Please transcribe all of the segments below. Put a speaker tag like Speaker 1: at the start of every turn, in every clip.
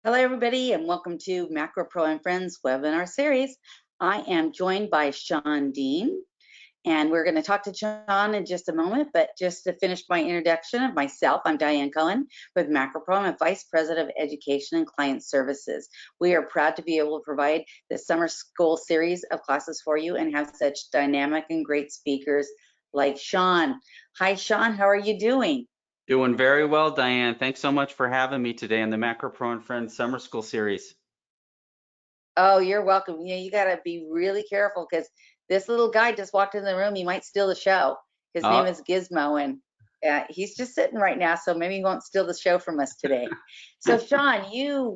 Speaker 1: Hello, everybody, and welcome to Macro Pro and Friends webinar series. I am joined by Shawn Deane, and we're going to talk to Shawn in just a moment. But just to finish my introduction of myself, I'm Diane Cohen with Macro Pro. I'm Vice President of Education and Client Services. We are proud to be able to provide the summer school series of classes for you and have such dynamic and great speakers like Shawn. Hi, Shawn. How are you doing?
Speaker 2: Doing very well, Diane. Thanks so much for having me today on the Macro Pro and Friends Summer School Series.
Speaker 1: Oh, you're welcome. You got to be really careful because this little guy just walked in the room. He might steal the show. His name
Speaker 2: Oh,
Speaker 1: is Gizmo, and he's just sitting right now, so maybe he won't steal the show from us today. So, Shawn,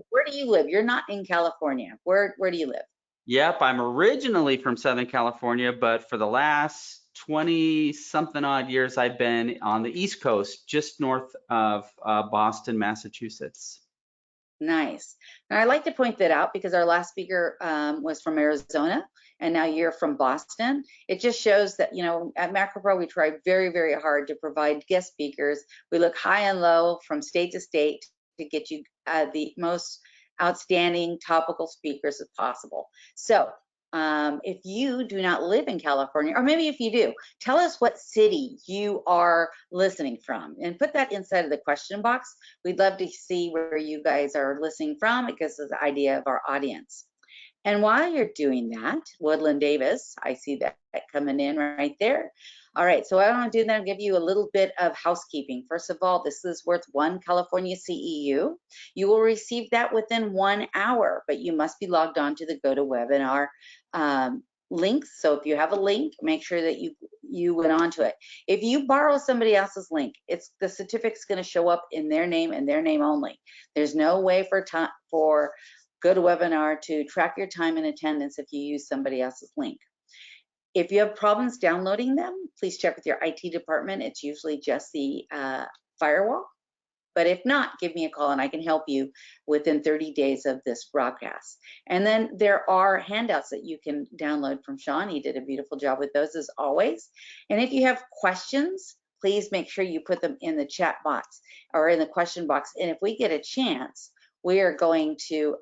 Speaker 1: where do you live? You're not in California. Where do you live?
Speaker 2: yep, I'm originally from Southern California, but for the last 20 something odd years, I've been on the East Coast, just north of Boston, Massachusetts.
Speaker 1: Nice. Now, I like to point that out because our last speaker was from Arizona, and now you're from Boston. It just shows that, at MacroPro, we try very, very hard to provide guest speakers. We look high and low from state to state to get you the most outstanding topical speakers as possible. So if you do not live in California, or maybe if you do, tell us what city you are listening from and put that inside of the question box. We'd love to see where you guys are listening from. It gives us the idea of our audience. And while you're doing that, Woodland Davis, I see that coming in right there. All right, so what I want to do then, I'll give you a little bit of housekeeping. First of all, this is worth one California CEU. You will receive that within 1 hour, but you must be logged on to the GoToWebinar links. So if you have a link, make sure that you went onto it. If you borrow somebody else's link, the certificate's going to show up in their name and their name only. There's no way for GoToWebinar to track your time and attendance if you use somebody else's link. If you have problems downloading them, please check with your IT department. It's usually just the firewall. But if not, give me a call and I can help you within 30 days of this broadcast. And then there are handouts that you can download from Shawn. He did a beautiful job with those as always. And if you have questions, please make sure you put them in the chat box or in the question box. And if we get a chance, we are going to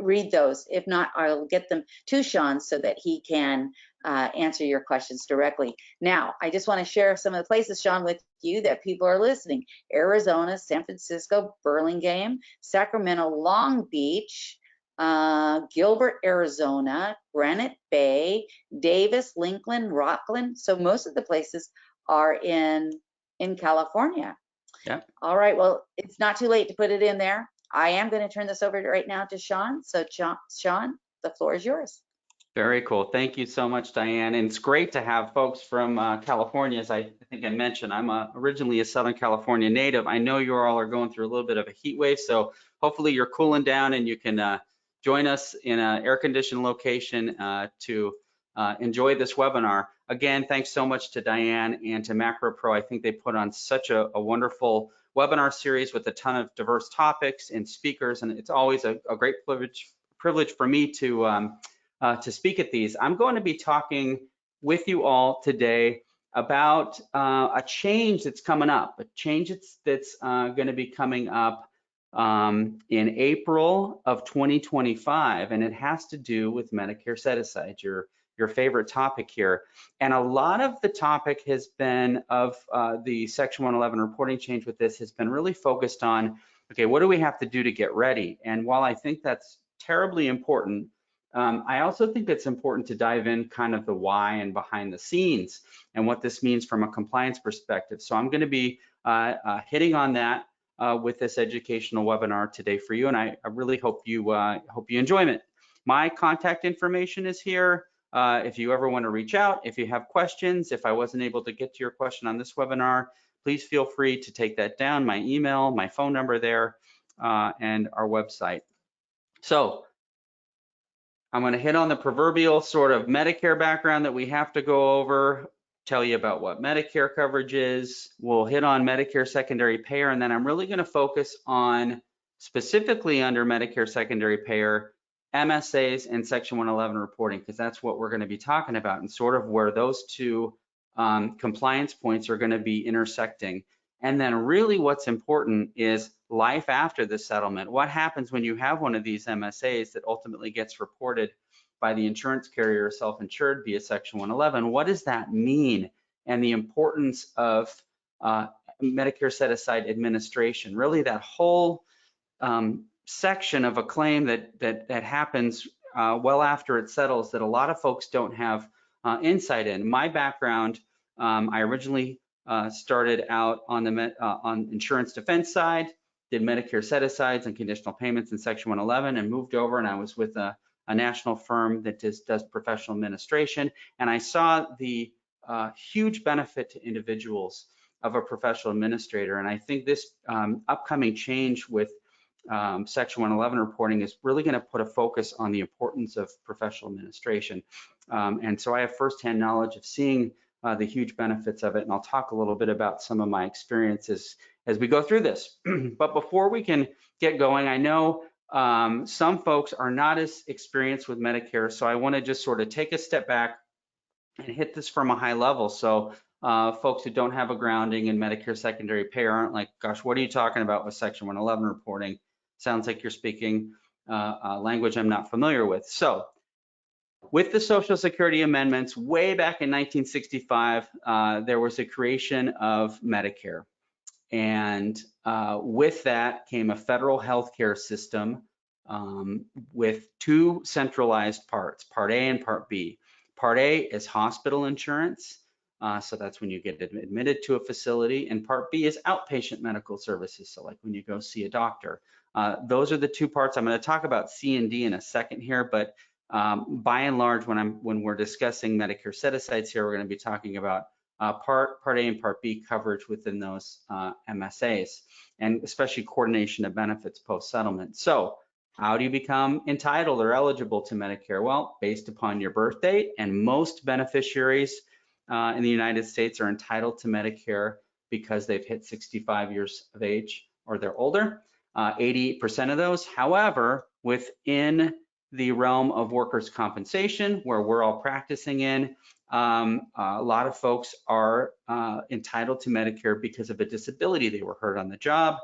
Speaker 1: read those. If not, I'll get them to Shawn so that he can answer your questions directly. Now, I just want to share some of the places, Shawn, with you that people are listening. Arizona, San Francisco, Burlingame, Sacramento, Long Beach, Gilbert, Arizona, Granite Bay, Davis, Lincoln, Rockland. So most of the places are in California.
Speaker 2: Yeah.
Speaker 1: All right, well, it's not too late to put it in there. I am going to turn this over right now to Shawn. So Shawn, the floor is yours.
Speaker 2: Very cool. Thank you so much, Diane. And it's great to have folks from California. As I think I mentioned, I'm originally a Southern California native. I know you all are going through a little bit of a heat wave, so hopefully you're cooling down and you can join us in an air-conditioned location to enjoy this webinar. Again, thanks so much to Diane and to Macro Pro. I think they put on such a wonderful webinar series with a ton of diverse topics and speakers, and it's always a great privilege for me to speak at these. I'm going to be talking with you all today about a change that's coming up, a change that's going to be coming up in April of 2025, and it has to do with Medicare set-aside, your favorite topic here. And a lot of the topic has been of the Section 111 reporting change with this has been really focused on, okay, what do we have to do to get ready? And while I think that's terribly important, I also think it's important to dive in kind of the why and behind the scenes and what this means from a compliance perspective. So I'm going to be hitting on that with this educational webinar today for you, and I really hope you enjoy it. My contact information is here. If you ever want to reach out, if you have questions, if I wasn't able to get to your question on this webinar, please feel free to take that down, my email, my phone number there, and our website. So I'm going to hit on the proverbial sort of Medicare background that we have to go over, tell you about what Medicare coverage is. We'll hit on Medicare secondary payer, and then I'm really going to focus on specifically under Medicare secondary payer, MSAs and Section 111 reporting, because that's what we're going to be talking about and sort of where those two compliance points are going to be intersecting. And then really what's important is life after the settlement. What happens when you have one of these MSAs that ultimately gets reported by the insurance carrier or self-insured via Section 111? What does that mean? And the importance of Medicare set-aside administration, really that whole section of a claim that happens well after it settles that a lot of folks don't have insight in. My background, I originally started out on the on insurance defense side, did Medicare set-asides and conditional payments in Section 111, and moved over, and I was with a national firm that does professional administration, and I saw the huge benefit to individuals of a professional administrator. And I think this upcoming change with Section 111 reporting is really going to put a focus on the importance of professional administration. And so I have firsthand knowledge of seeing the huge benefits of it, and I'll talk a little bit about some of my experiences as we go through this. But before we can get going, I know some folks are not as experienced with Medicare, so I want to just sort of take a step back and hit this from a high level. So folks who don't have a grounding in Medicare secondary payer aren't like, gosh, what are you talking about with Section 111 reporting? Sounds like you're speaking language I'm not familiar with. So with the Social Security amendments way back in 1965, there was a creation of Medicare. And with that came a federal healthcare system with two centralized parts, Part A and Part B. Part A is hospital insurance, so that's when you get admitted to a facility, and Part B is outpatient medical services, so like when you go see a doctor. Those are the two parts. I'm going to talk about C and D in a second here, but by and large, when we're discussing Medicare set-asides here, we're going to be talking about Part A and Part B coverage within those MSAs, and especially coordination of benefits post-settlement. So how do you become entitled or eligible to Medicare? Well, based upon your birth date, and most beneficiaries in the United States are entitled to Medicare because they've hit 65 years of age or they're older, 88% of those. However, within the realm of workers' compensation, where we're all practicing in, a lot of folks are entitled to Medicare because of a disability. They were hurt on the job.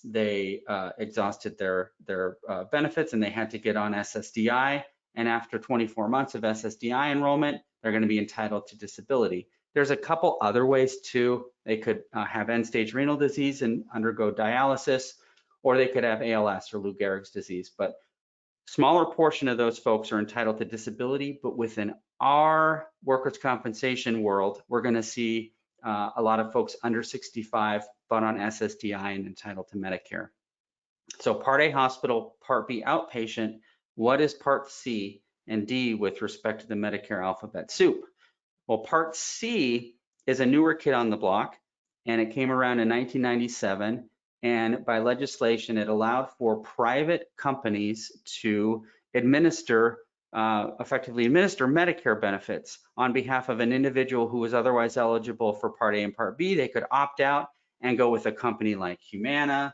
Speaker 2: They exhausted their benefits and they had to get on SSDI. And after 24 months of SSDI enrollment, they're going to be entitled to disability. There's a couple other ways too. They could have end-stage renal disease and undergo dialysis, or they could have ALS or Lou Gehrig's disease. But smaller portion of those folks are entitled to disability, but within our workers' compensation world, we're going to see a lot of folks under 65, but on SSDI and entitled to Medicare. So Part A hospital, Part B outpatient. What is Part C and D with respect to the Medicare alphabet soup? Well, Part C is a newer kid on the block, and it came around in 1997. And by legislation, it allowed for private companies to effectively administer Medicare benefits on behalf of an individual who was otherwise eligible for Part A and Part B. They could opt out and go with a company like Humana,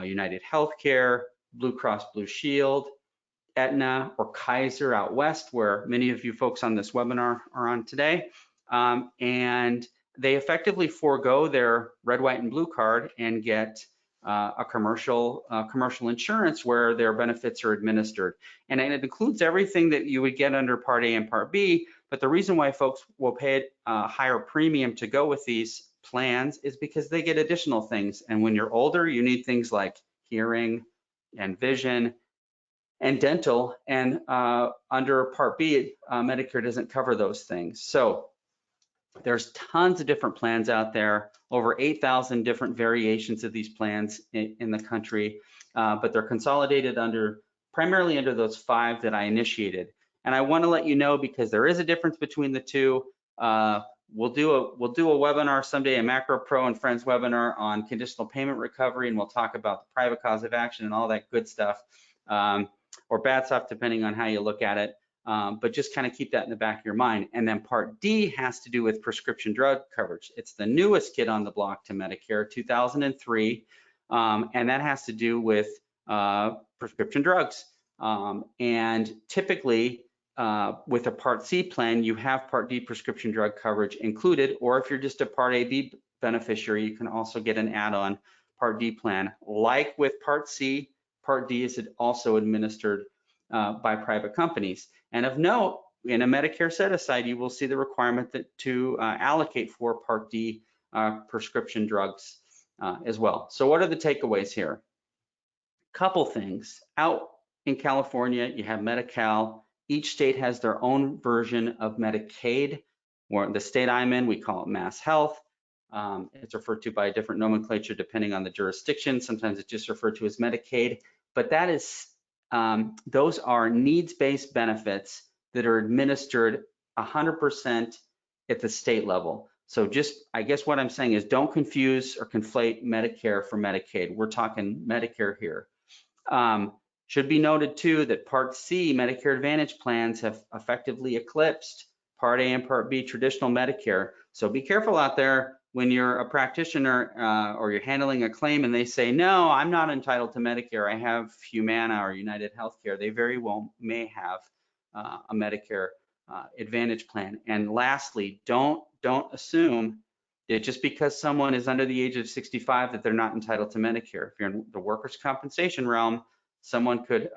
Speaker 2: United Healthcare, Blue Cross Blue Shield, Aetna, or Kaiser out west, where many of you folks on this webinar are on today. And they effectively forego their red, white, and blue card and get a commercial insurance where their benefits are administered. And it includes everything that you would get under Part A and Part B, but the reason why folks will pay a higher premium to go with these plans is because they get additional things. And when you're older, you need things like hearing and vision and dental, and under Part B, Medicare doesn't cover those things. So there's tons of different plans out there, over 8,000 different variations of these plans in the country, but they're consolidated primarily under those 5 that I initiated. And I want to let you know, because there is a difference between the two. We'll do a webinar someday, a Macro Pro and Friends webinar on conditional payment recovery, and we'll talk about the private cause of action and all that good stuff, or bad stuff, depending on how you look at it. But just kind of keep that in the back of your mind. And then Part D has to do with prescription drug coverage. It's the newest kid on the block to Medicare, 2003, and that has to do with prescription drugs. And typically, with a Part C plan, you have Part D prescription drug coverage included, or if you're just a Part A beneficiary, you can also get an add-on Part D plan. Like with Part C, Part D is also administered by private companies. And of note, in a Medicare set-aside, you will see the requirement to allocate for Part D prescription drugs as well. So what are the takeaways here? Couple things. Out in California, you have Medi-Cal. Each state has their own version of Medicaid. Or the state I'm in, we call it Mass Health. It's referred to by a different nomenclature depending on the jurisdiction. Sometimes it's just referred to as Medicaid. But that is, those are needs-based benefits that are administered 100% at the state level. So just, I guess what I'm saying is don't confuse or conflate Medicare for Medicaid. We're talking Medicare here. Should be noted too that Part C Medicare Advantage plans have effectively eclipsed Part A and Part B traditional Medicare. So be careful out there when you're a practitioner or you're handling a claim and they say, no, I'm not entitled to Medicare. I have Humana or United Healthcare. They very well may have a Medicare Advantage plan. And lastly, don't assume that just because someone is under the age of 65 that they're not entitled to Medicare. If you're in the workers' compensation realm, someone could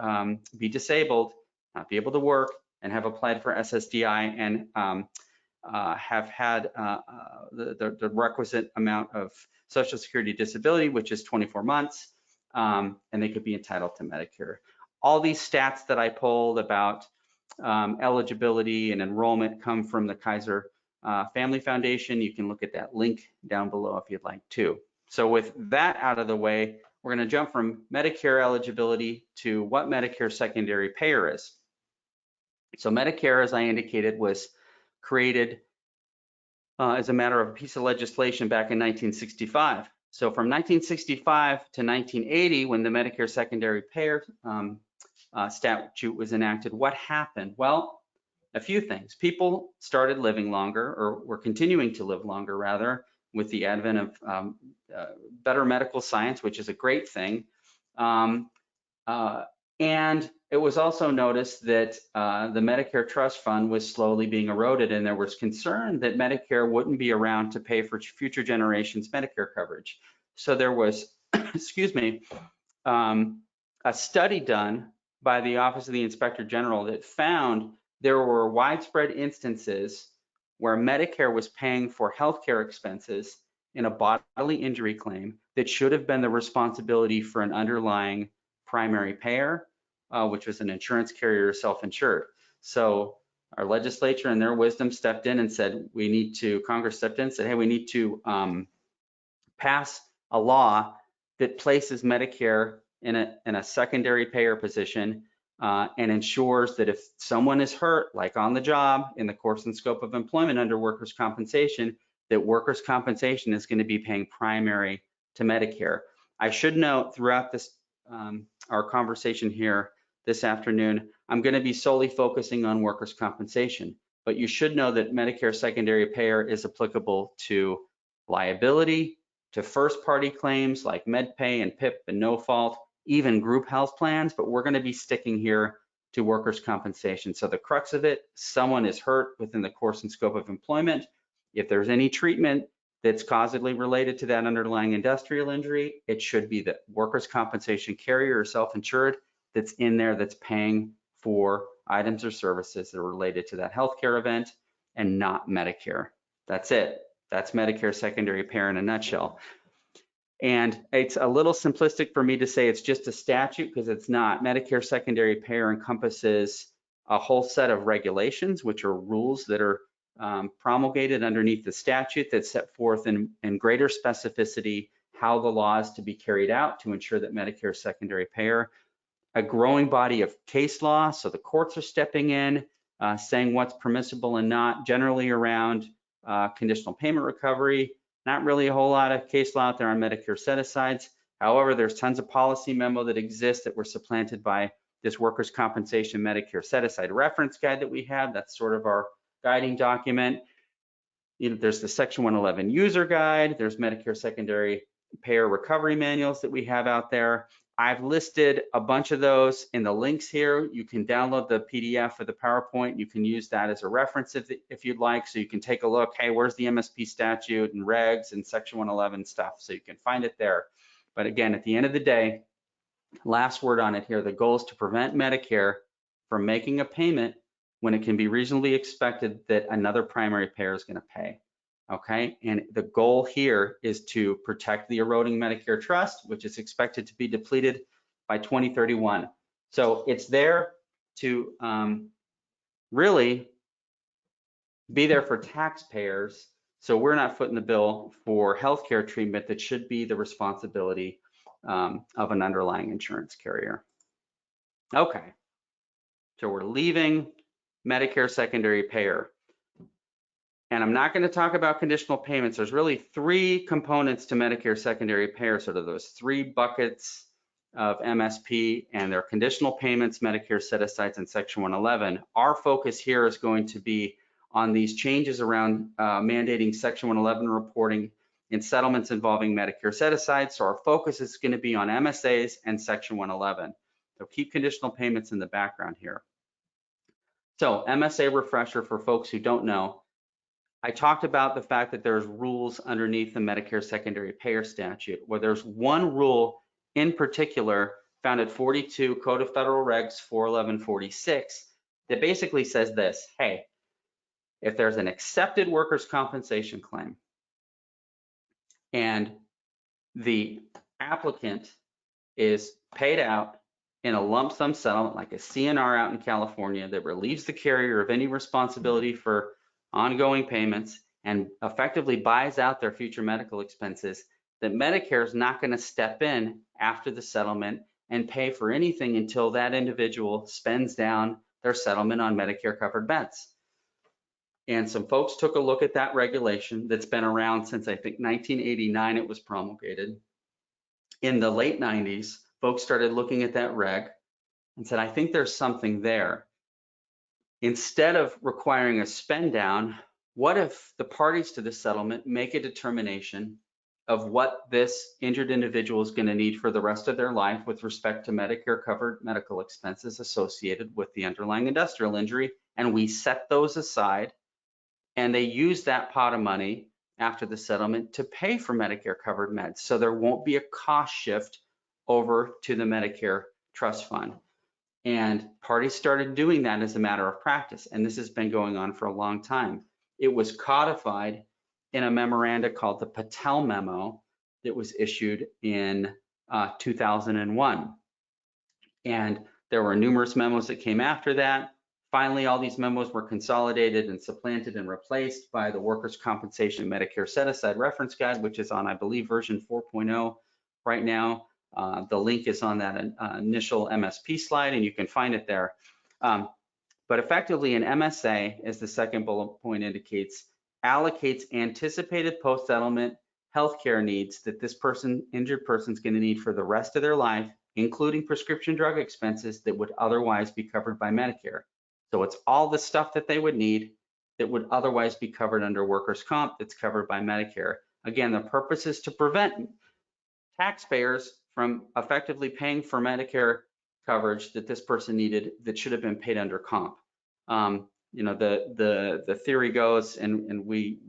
Speaker 2: be disabled, not be able to work, and have applied for SSDI and have had the requisite amount of Social Security disability, which is 24 months, and they could be entitled to Medicare. All these stats that I pulled about eligibility and enrollment come from the Kaiser Family Foundation. You can look at that link down below if you'd like to. So with that out of the way, we're going to jump from Medicare eligibility to what Medicare secondary payer is. So Medicare, as I indicated, was created as a matter of a piece of legislation back in 1965. So from 1965 to 1980, when the Medicare secondary payer statute was enacted, what happened? Well, a few things. People started living longer, or were continuing to live longer rather, with the advent of better medical science, which is a great thing. And it was also noticed that the Medicare Trust Fund was slowly being eroded, and there was concern that Medicare wouldn't be around to pay for future generations' Medicare coverage. So there was, excuse me, a study done by the Office of the Inspector General that found there were widespread instances where Medicare was paying for healthcare expenses in a bodily injury claim that should have been the responsibility for an underlying primary payer, which was an insurance carrier or self-insured. So our legislature in their wisdom stepped in and said, Congress stepped in and said, hey, we need to pass a law that places Medicare in a secondary payer position and ensures that if someone is hurt, like on the job, in the course and scope of employment under workers' compensation, that workers' compensation is going to be paying primary to Medicare. I should note throughout this our conversation here this afternoon, I'm going to be solely focusing on workers' compensation, but you should know that Medicare secondary payer is applicable to liability, to first-party claims like MedPay and PIP and no fault, even group health plans, but we're going to be sticking here to workers' compensation. So the crux of it, someone is hurt within the course and scope of employment. If there's any treatment that's causally related to that underlying industrial injury, it should be the workers' compensation carrier or self-insured that's in there that's paying for items or services that are related to that healthcare event and not Medicare. That's it. That's Medicare secondary payer in a nutshell. And it's a little simplistic for me to say it's just a statute because it's not. Medicare secondary payer encompasses a whole set of regulations, which are rules that are promulgated underneath the statute that set forth in greater specificity how the law is to be carried out to ensure that Medicare secondary payer, a growing body of case law, so the courts are stepping in, saying what's permissible and not, generally around conditional payment recovery. Not really a whole lot of case law out there on Medicare set-asides. However, there's tons of policy memo that exists that were supplanted by this workers' compensation Medicare set-aside reference guide that we have. That's sort of our guiding document. There's the Section 111 user guide. There's Medicare secondary payer recovery manuals that we have out there. I've listed a bunch of those in the links here. You can download the PDF or the PowerPoint. You can use that as a reference if you'd like. So you can take a look, hey, where's the MSP statute and regs and Section 111 stuff? So you can find it there. But again, at the end of the day, last word on it here, the goal is to prevent Medicare from making a payment when it can be reasonably expected that another primary payer is going to pay. Okay, and the goal here is to protect the eroding Medicare trust, which is expected to be depleted by 2031. So it's there to really be there for taxpayers, so we're not footing the bill for healthcare treatment that should be the responsibility of an underlying insurance carrier. Okay, so we're leaving Medicare secondary payer. And I'm not going to talk about conditional payments. There's really three components to Medicare secondary payer, sort of those three buckets of MSP, and their conditional payments, Medicare set-asides, and Section 111. Our focus here is going to be on these changes around mandating Section 111 reporting in settlements involving Medicare set-asides. So our focus is going to be on MSAs and Section 111. So keep conditional payments in the background here. So MSA refresher for folks who don't know. I talked about the fact that there's rules underneath the Medicare secondary payer statute, where there's one rule in particular found at 42 Code of Federal Regs 41146 that basically says this: hey, if there's an accepted workers' compensation claim and the applicant is paid out in a lump sum settlement like a CNR out in California that relieves the carrier of any responsibility for ongoing payments and effectively buys out their future medical expenses, that Medicare is not going to step in after the settlement and pay for anything until that individual spends down their settlement on Medicare covered meds. And some folks took a look at that regulation that's been around since I think 1989 it was promulgated. In the late 90s, folks started looking at that reg and said, I think there's something there. Instead of requiring a spend down, what if the parties to the settlement make a determination of what this injured individual is going to need for the rest of their life with respect to Medicare covered medical expenses associated with the underlying industrial injury, and we set those aside, and they use that pot of money after the settlement to pay for Medicare covered meds. So there won't be a cost shift over to the Medicare trust fund. And parties started doing that as a matter of practice. And this has been going on for a long time. It was codified in a memoranda called the Patel Memo that was issued in 2001. And there were numerous memos that came after that. Finally, all these memos were consolidated and supplanted and replaced by the Workers' Compensation Medicare Set-Aside Reference Guide, which is on, I believe, version 4.0 right now. The link is on that initial MSP slide, and you can find it there. But effectively, an MSA, as the second bullet point indicates, allocates anticipated post-settlement healthcare needs that this injured person is going to need for the rest of their life, including prescription drug expenses that would otherwise be covered by Medicare. So it's all the stuff that they would need that would otherwise be covered under workers' comp that's covered by Medicare. Again, the purpose is to prevent taxpayers from effectively paying for Medicare coverage that this person needed that should have been paid under comp. You know, the theory goes, and we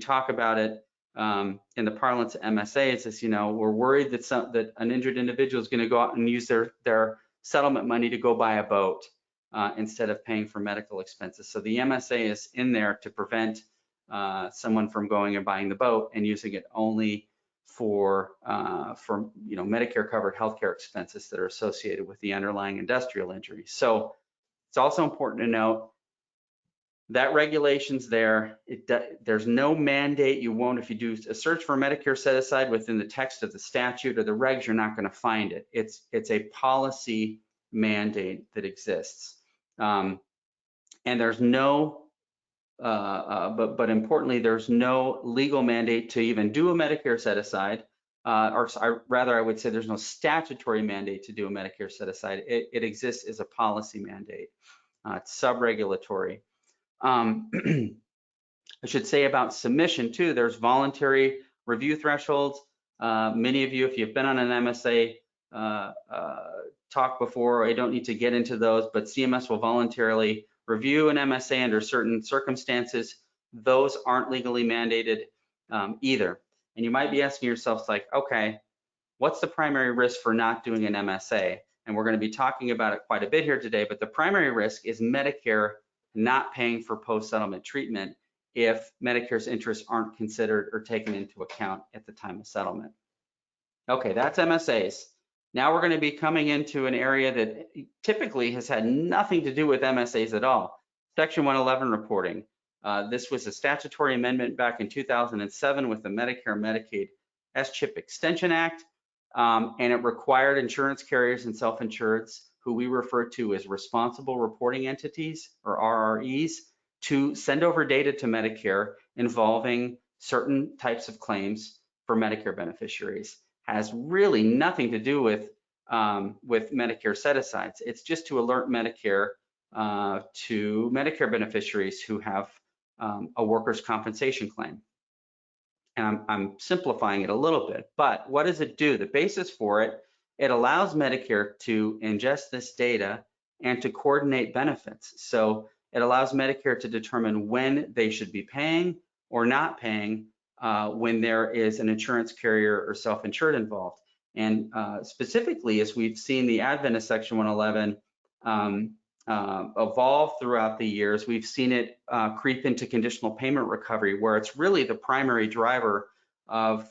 Speaker 2: talk about it in the parlance of MSAs, is, you know, we're worried that an injured individual is going to go out and use their settlement money to go buy a boat instead of paying for medical expenses. So the MSA is in there to prevent someone from going and buying the boat and using it only for you know, Medicare covered healthcare expenses that are associated with the underlying industrial injury. So it's also important to note that regulation's there. There's no mandate. You won't, if you do a search for Medicare set aside within the text of the statute or the regs, you're not going to find it. It's a policy mandate that exists, and there's no but importantly, there's no legal mandate to even do a Medicare set aside, or rather, I would say there's no statutory mandate to do a Medicare set aside. It exists as a policy mandate. It's sub-regulatory. I should say about submission too, there's voluntary review thresholds. Many of you, if you've been on an MSA talked before. I don't need to get into those, but CMS will voluntarily review an MSA under certain circumstances. Those aren't legally mandated either. And you might be asking yourself, like, okay, what's the primary risk for not doing an MSA? And we're going to be talking about it quite a bit here today, but the primary risk is Medicare not paying for post-settlement treatment if Medicare's interests aren't considered or taken into account at the time of settlement. Okay, that's MSAs. Now we're going to be coming into an area that typically has had nothing to do with MSAs at all. Section 111 reporting. This was a statutory amendment back in 2007 with the Medicare-Medicaid S-CHIP Extension Act, and it required insurance carriers and self-insureds, who we refer to as responsible reporting entities, or RREs, to send over data to Medicare involving certain types of claims for Medicare beneficiaries. Has really nothing to do with Medicare set-asides. It's just to alert Medicare to Medicare beneficiaries who have a workers' compensation claim. And I'm simplifying it a little bit, but what does it do? The basis for it, it allows Medicare to ingest this data and to coordinate benefits. So it allows Medicare to determine when they should be paying or not paying when there is an insurance carrier or self-insured involved. And specifically, as we've seen the advent of Section 111 evolve throughout the years, we've seen it creep into conditional payment recovery, where it's really the primary driver of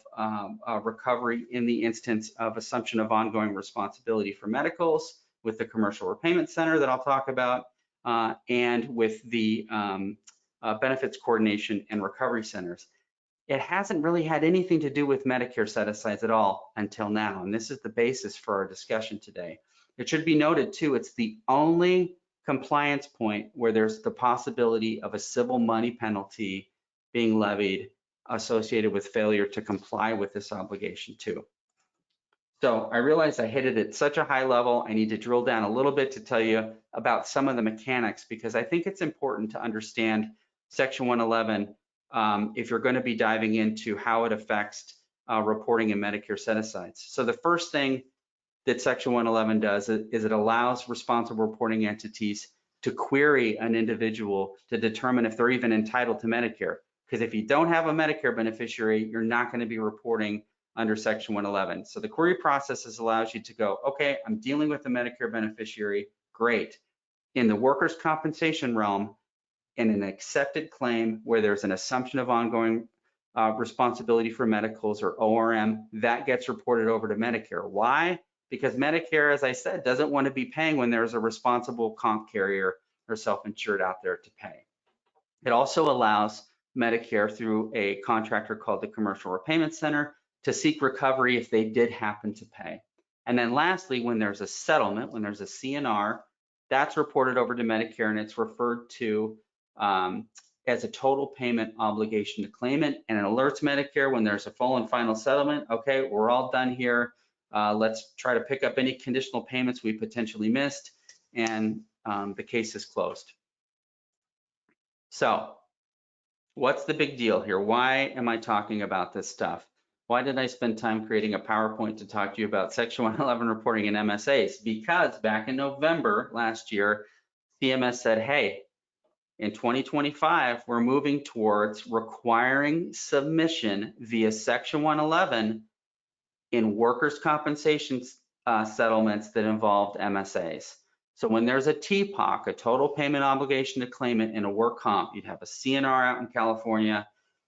Speaker 2: recovery in the instance of assumption of ongoing responsibility for medicals with the commercial repayment center that I'll talk about, and with the benefits coordination and recovery centers. It hasn't really had anything to do with Medicare set-asides at all until now, and this is the basis for our discussion today. It should be noted too, it's the only compliance point where there's the possibility of a civil money penalty being levied associated with failure to comply with this obligation too. So I realize I hit it at such a high level. I need to drill down a little bit to tell you about some of the mechanics, because I think it's important to understand Section 111 if you're going to be diving into how it affects reporting in Medicare set-asides. So the first thing that Section 111 does is it allows responsible reporting entities to query an individual to determine if they're even entitled to Medicare. Because if you don't have a Medicare beneficiary, you're not going to be reporting under Section 111. So the query process allows you to go, okay, I'm dealing with a Medicare beneficiary, great. In the workers' compensation realm, in an accepted claim where there's an assumption of ongoing responsibility for medicals, or ORM, that gets reported over to Medicare. Why? Because Medicare, as I said, doesn't want to be paying when there's a responsible comp carrier or self-insured out there to pay. It also allows Medicare, through a contractor called the Commercial Repayment Center, to seek recovery if they did happen to pay. And then lastly, when there's a settlement, when there's a CNR, that's reported over to Medicare, and it's referred to as a total payment obligation to claimant, and it alerts Medicare when there's a full and final settlement. Okay, we're all done here. Let's try to pick up any conditional payments we potentially missed, and the case is closed. So what's the big deal here? Why am I talking about this stuff? Why did I spend time creating a PowerPoint to talk to you about Section 111 reporting and MSAs? Because back in November last year, CMS said, hey, in 2025, we're moving towards requiring submission via Section 111 in workers' compensation settlements that involved MSAs. So when there's a TPOC, a total payment obligation to claimant in a work comp, you'd have a CNR out in California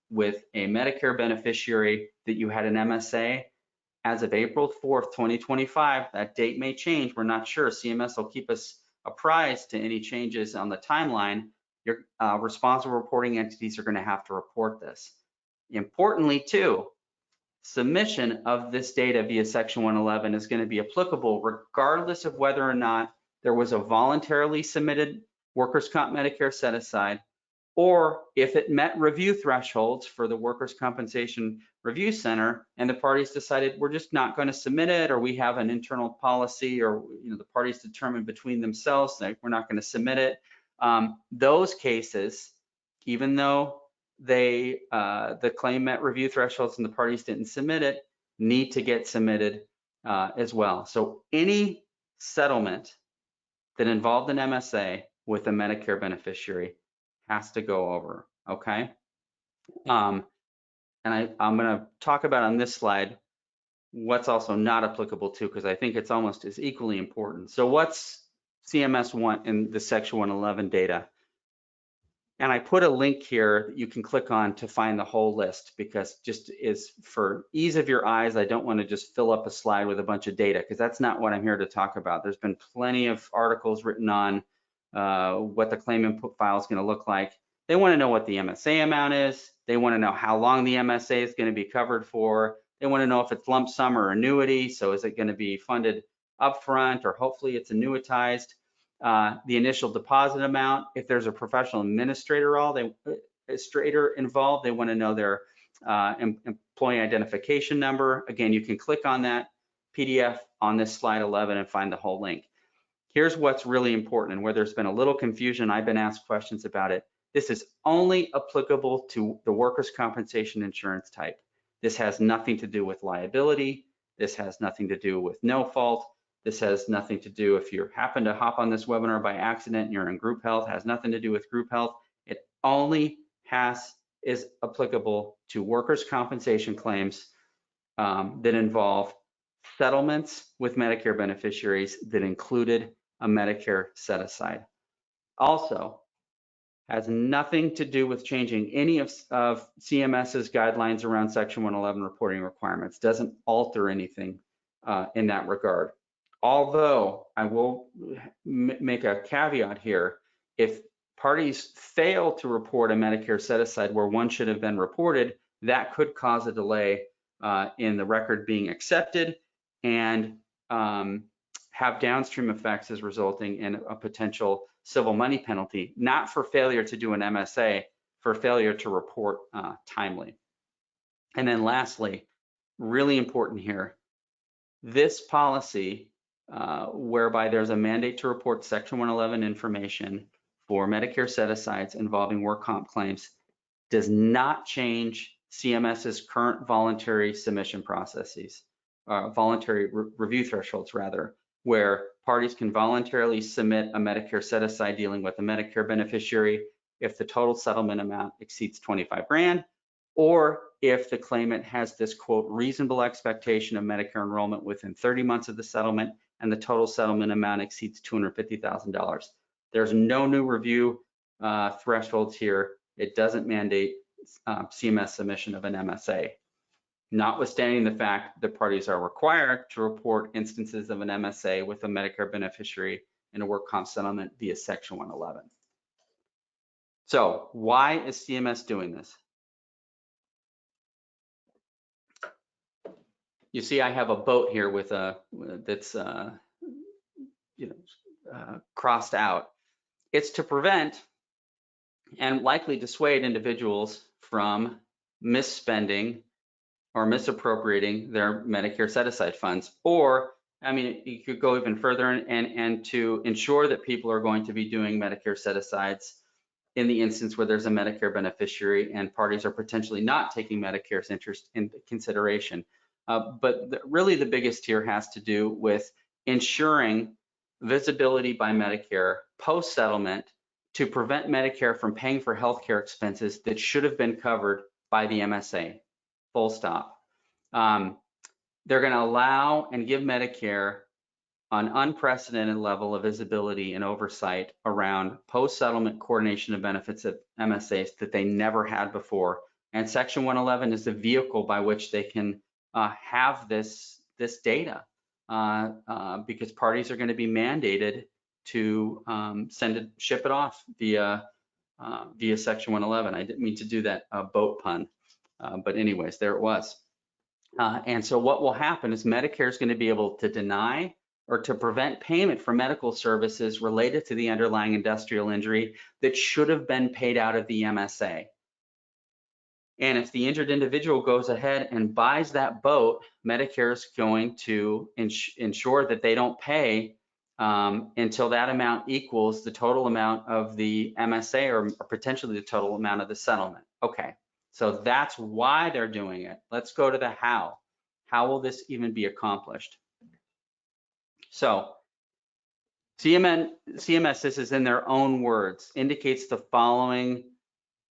Speaker 2: with a Medicare beneficiary that you had an MSA. As of April 4th, 2025, that date may change. We're not sure. CMS will keep us apprised to any changes on the timeline. Your responsible reporting entities are going to have to report this. Importantly, too, submission of this data via Section 111 is going to be applicable regardless of whether or not there was a voluntarily submitted workers' comp Medicare set-aside, or if it met review thresholds for the Workers' Compensation Review Center and the parties decided we're just not going to submit it, or we have an internal policy, or the parties determined between themselves that we're not going to submit it. Those cases, even though the claim met review thresholds and the parties didn't submit it, need to get submitted as well. So any settlement that involved an MSA with a Medicare beneficiary has to go over, okay? And I'm going to talk about on this slide what's also not applicable to, because I think it's almost as equally important. So what's CMS want in the Section 111 data? And I put a link here that you can click on to find the whole list, because just is for ease of your eyes, I don't want to just fill up a slide with a bunch of data, because that's not what I'm here to talk about. There's been plenty of articles written on what the claim input file is going to look like. They want to know what the MSA amount is. They want to know how long the MSA is going to be covered for. They want to know if it's lump sum or annuity. So is it going to be funded upfront, or hopefully it's annuitized? The initial deposit amount. If there's a professional administrator involved, they want to know their employee identification number. Again, you can click on that PDF on this slide 11 and find the whole link. Here's what's really important, and where there's been a little confusion, I've been asked questions about it. This is only applicable to the workers' compensation insurance type. This has nothing to do with liability. This has nothing to do with no fault. This has nothing to do if you happen to hop on this webinar by accident and you're in group health, has nothing to do with group health. It only is applicable to workers' compensation claims that involve settlements with Medicare beneficiaries that included a Medicare set aside. Also, has nothing to do with changing any of CMS's guidelines around Section 111 reporting requirements. Doesn't alter anything in that regard. Although I will make a caveat here, if parties fail to report a Medicare set aside where one should have been reported, that could cause a delay in the record being accepted and have downstream effects as resulting in a potential civil money penalty, not for failure to do an MSA, for failure to report timely. And then lastly, really important here, this policy whereby there's a mandate to report Section 111 information for Medicare set-asides involving work comp claims does not change CMS's current voluntary submission processes, voluntary review thresholds rather, where parties can voluntarily submit a Medicare set-aside dealing with a Medicare beneficiary if the total settlement amount exceeds 25 grand, or if the claimant has this, quote, reasonable expectation of Medicare enrollment within 30 months of the settlement and the total settlement amount exceeds $250,000. There's no new review thresholds here. It doesn't mandate CMS submission of an MSA. Notwithstanding the fact that parties are required to report instances of an MSA with a Medicare beneficiary in a work comp settlement via Section 111. So why is CMS doing this? You see, I have a boat here with that's crossed out. It's to prevent and likely dissuade individuals from misspending or misappropriating their Medicare set-aside funds. Or, I mean, you could go even further and to ensure that people are going to be doing Medicare set-asides in the instance where there's a Medicare beneficiary and parties are potentially not taking Medicare's interest into consideration. But really the biggest here has to do with ensuring visibility by Medicare post-settlement to prevent Medicare from paying for healthcare expenses that should have been covered by the MSA. Full stop. They're going to allow and give Medicare an unprecedented level of visibility and oversight around post-settlement coordination of benefits of MSAs that they never had before. And Section 111 is the vehicle by which they can have this data because parties are going to be mandated to ship it off via Section 111. I didn't mean to do that boat pun. But anyways, there it was. And so what will happen is Medicare is going to be able to deny or to prevent payment for medical services related to the underlying industrial injury that should have been paid out of the MSA. And if the injured individual goes ahead and buys that boat, Medicare is going to ensure that they don't pay until that amount equals the total amount of the MSA or potentially the total amount of the settlement. Okay. So that's why they're doing it. Let's go to the how. How will this even be accomplished? So CMS, this is in their own words, indicates the following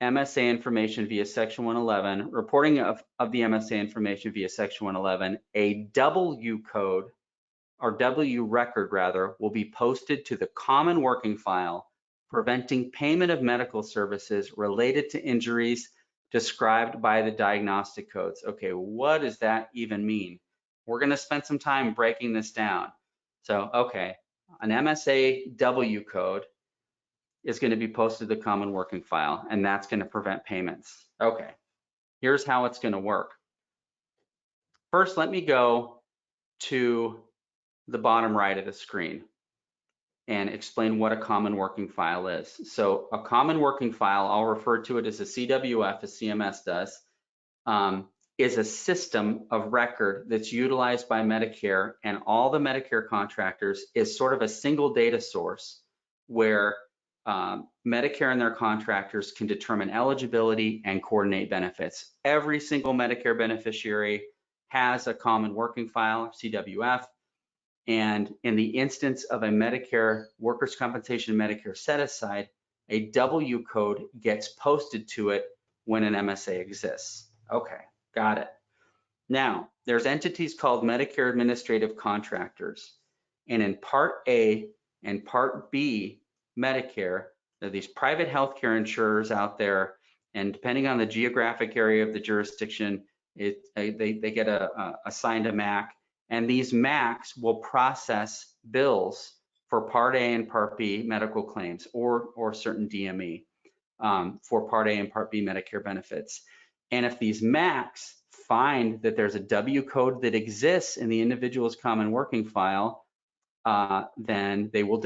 Speaker 2: MSA information via Section 111, reporting of the MSA information via Section 111, a W code, or W record rather, will be posted to the common working file, preventing payment of medical services related to injuries described by the diagnostic codes. Okay, what does that even mean? We're gonna spend some time breaking this down. So, okay, an MSA W code is going to be posted to the common working file, and that's going to prevent payments. Okay, here's how it's going to work. First, let me go to the bottom right of the screen and explain what a common working file is. So a common working file, I'll refer to it as a CWF, as CMS does, is a system of record that's utilized by Medicare and all the Medicare contractors, is sort of a single data source where Medicare and their contractors can determine eligibility and coordinate benefits. Every single Medicare beneficiary has a common working file, CWF, and in the instance of a Medicare workers' compensation Medicare set aside, a W code gets posted to it when an MSA exists. Okay, got it. Now, there's entities called Medicare Administrative Contractors, and in Part A and Part B Medicare, there are these private healthcare insurers out there, and depending on the geographic area of the jurisdiction, they get assigned a MAC, and these MACs will process bills for Part A and Part B medical claims, or certain DME for Part A and Part B Medicare benefits. And if these MACs find that there's a W code that exists in the individual's common working file, then they will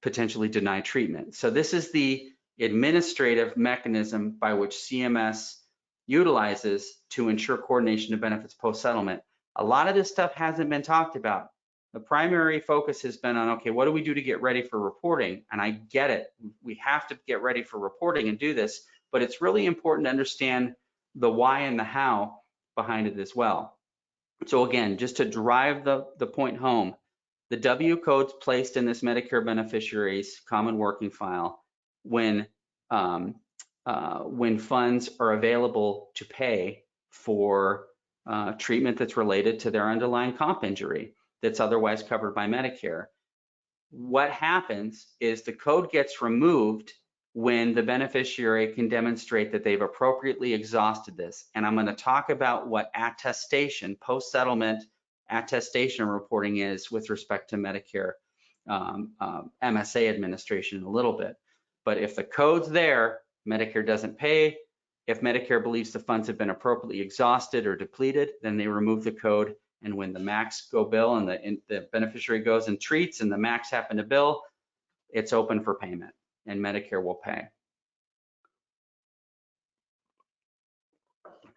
Speaker 2: potentially deny treatment. So this is the administrative mechanism by which CMS utilizes to ensure coordination of benefits post-settlement. A lot of this stuff hasn't been talked about. The primary focus has been on, okay, what do we do to get ready for reporting? And I get it, we have to get ready for reporting and do this, but it's really important to understand the why and the how behind it as well. So again, just to drive the point home, the W code's placed in this Medicare beneficiary's common working file when funds are available to pay for treatment that's related to their underlying comp injury that's otherwise covered by Medicare. What happens is the code gets removed when the beneficiary can demonstrate that they've appropriately exhausted this. And I'm going to talk about what attestation, post-settlement attestation reporting is with respect to Medicare MSA administration in a little bit. But if the code's there, Medicare doesn't pay. If Medicare believes the funds have been appropriately exhausted or depleted, then they remove the code. And when the MACs go bill and the beneficiary goes and treats and the MACs happen to bill, it's open for payment and Medicare will pay.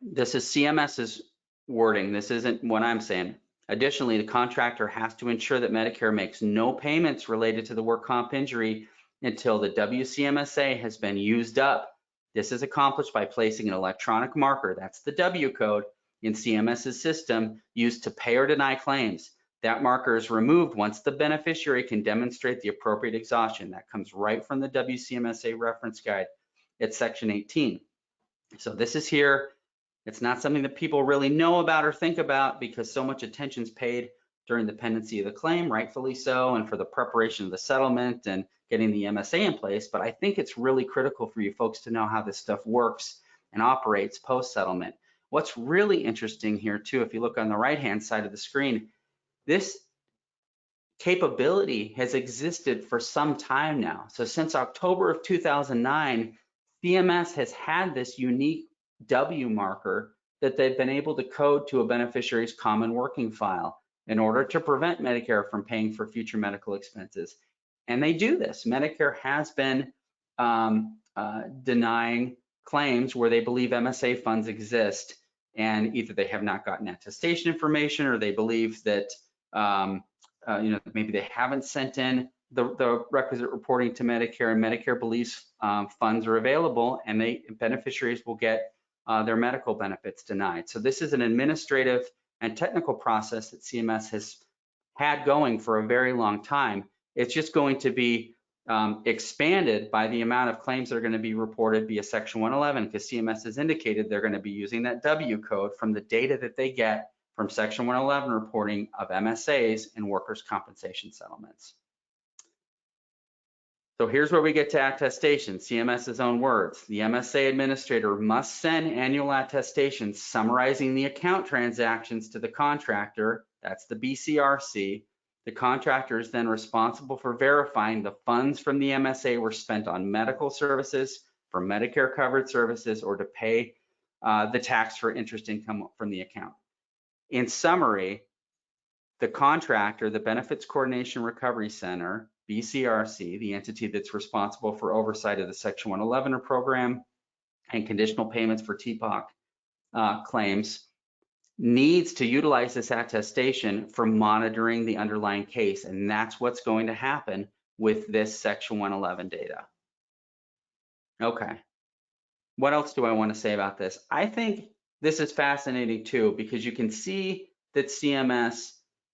Speaker 2: This is CMS's wording. This isn't what I'm saying. Additionally, the contractor has to ensure that Medicare makes no payments related to the work comp injury until the WCMSA has been used up. This is accomplished by placing an electronic marker, that's the W code, in CMS's system used to pay or deny claims. That marker is removed once the beneficiary can demonstrate the appropriate exhaustion. That comes right from the WCMSA reference guide at section 18. So this is here. It's not something that people really know about or think about because so much attention is paid during the pendency of the claim, rightfully so, and for the preparation of the settlement and getting the MSA in place. But I think it's really critical for you folks to know how this stuff works and operates post-settlement. What's really interesting here too, if you look on the right-hand side of the screen, this capability has existed for some time now. So since October of 2009, CMS has had this unique W marker that they've been able to code to a beneficiary's common working file in order to prevent Medicare from paying for future medical expenses. And they do this. Medicare has been denying claims where they believe MSA funds exist, and either they have not gotten attestation information or they believe that maybe they haven't sent in the requisite reporting to Medicare, and Medicare believes funds are available, and beneficiaries will get their medical benefits denied. So this is an administrative and technical process that CMS had going for a very long time. It's just going to be expanded by the amount of claims that are going to be reported via Section 111, because CMS has indicated they're going to be using that W code from the data that they get from Section 111 reporting of MSAs and workers' compensation settlements. So here's where we get to attestation, CMS's own words. The MSA administrator must send annual attestations summarizing the account transactions to the contractor, that's the BCRC. The contractor is then responsible for verifying the funds from the MSA were spent on medical services, for Medicare covered services, or to pay the tax for interest income from the account. In summary, the contractor, the Benefits Coordination Recovery Center, BCRC, the entity that's responsible for oversight of the Section 111 program and conditional payments for TPOC claims, needs to utilize this attestation for monitoring the underlying case. And that's what's going to happen with this Section 111 data. Okay. What else do I want to say about this? I think this is fascinating too, because you can see that CMS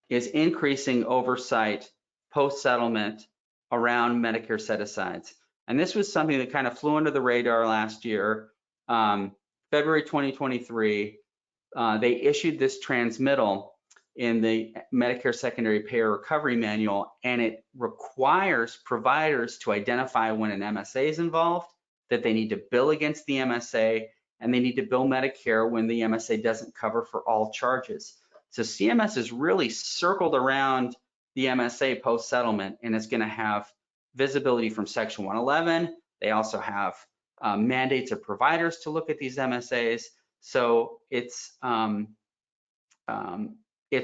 Speaker 2: is increasing oversight post-settlement around Medicare set-asides. And this was something that kind of flew under the radar last year. February 2023, they issued this transmittal in the Medicare Secondary Payer Recovery Manual, and it requires providers to identify when an MSA is involved, that they need to bill against the MSA, and they need to bill Medicare when the MSA doesn't cover for all charges. So CMS has really circled around the MSA post-settlement, and it's going to have visibility from Section 111. They also have mandates of providers to look at these MSAs. So it's